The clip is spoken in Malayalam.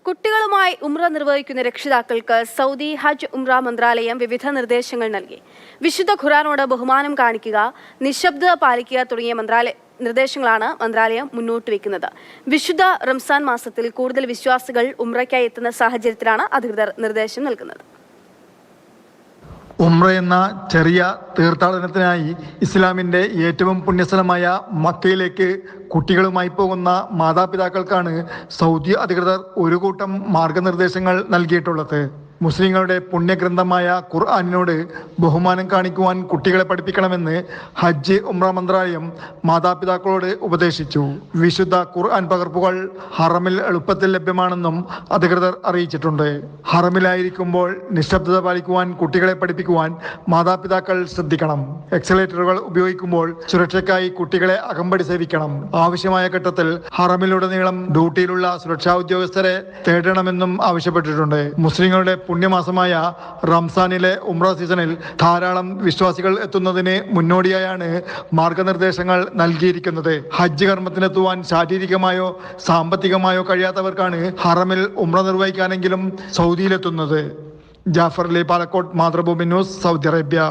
കുട്ടികളുമായി ഉംറ നിർവഹിക്കുന്ന രക്ഷിതാക്കൾക്ക് സൗദി ഹജ്ജ് ഉംറ മന്ത്രാലയം വിവിധ നിർദ്ദേശങ്ങൾ നൽകി. വിശുദ്ധ ഖുർആനോട് ബഹുമാനം കാണിക്കുക, നിശബ്ദത പാലിക്കുക തുടങ്ങിയ നിർദ്ദേശങ്ങളാണ് മന്ത്രാലയം മുന്നോട്ട് വെക്കുന്നത്. വിശുദ്ധ റംസാൻ മാസത്തിൽ കൂടുതൽ വിശ്വാസികൾ ഉംറയ്ക്കായി എത്തുന്ന സാഹചര്യത്തിലാണ് അധികൃതർ നിർദ്ദേശം നൽകുന്നത്. ഉംറ എന്ന ചെറിയ തീർത്ഥാടനത്തിനായി ഇസ്ലാമിൻ്റെ ഏറ്റവും പുണ്യസ്ഥലമായ മക്കയിലേക്ക് കുട്ടികളുമായി പോകുന്ന മാതാപിതാക്കൾക്കാണ് സൗദി അധികൃതർ ഒരു കൂട്ടം മാർഗനിർദ്ദേശങ്ങൾ നൽകിയിട്ടുള്ളത്. മുസ്ലിങ്ങളുടെ പുണ്യഗ്രന്ഥമായ ഖുർആനിനോട് ബഹുമാനം കാണിക്കുവാൻ കുട്ടികളെ പഠിപ്പിക്കണമെന്ന് ഹജ്ജ് ഉംറ മന്ത്രാലയം മാതാപിതാക്കളോട് ഉപദേശിച്ചു. വിശുദ്ധ ഖുർആൻ പകർപ്പുകൾ ഹറമിൽ എളുപ്പത്തിൽ ലഭ്യമാണെന്നും അധികൃതർ അറിയിച്ചിട്ടുണ്ട്. ഹറമിലായിരിക്കുമ്പോൾ നിശബ്ദത പാലിക്കുവാൻ കുട്ടികളെ പഠിപ്പിക്കുവാൻ മാതാപിതാക്കൾ ശ്രദ്ധിക്കണം. എക്സലേറ്ററുകൾ ഉപയോഗിക്കുമ്പോൾ സുരക്ഷയ്ക്കായി കുട്ടികളെ അകമ്പടി സേവിക്കണം. ആവശ്യമായ ഘട്ടത്തിൽ ഹറമിലുടനീളം ഡ്യൂട്ടിയിലുള്ള സുരക്ഷാ ഉദ്യോഗസ്ഥരെ തേടണമെന്നും ആവശ്യപ്പെട്ടിട്ടുണ്ട്. മുസ്ലിങ്ങളുടെ പുണ്യമാസമായ റംസാനിലെ ഉംറ സീസണിൽ ധാരാളം വിശ്വാസികൾ എത്തുന്നതിന് മുന്നോടിയായാണ് മാർഗനിർദ്ദേശങ്ങൾ നൽകിയിരിക്കുന്നത്. ഹജ്ജ് കർമ്മത്തിനെത്തുവാൻ ശാരീരികമായോ സാമ്പത്തികമായോ കഴിയാത്തവർക്കാണ് ഹറമിൽ ഉംറ നിർവഹിക്കാനെങ്കിലും സൗദിയിലെത്തുന്നത്. Jafar Ali, Palakkode, Mathrubhumi news, Saudi Arabia.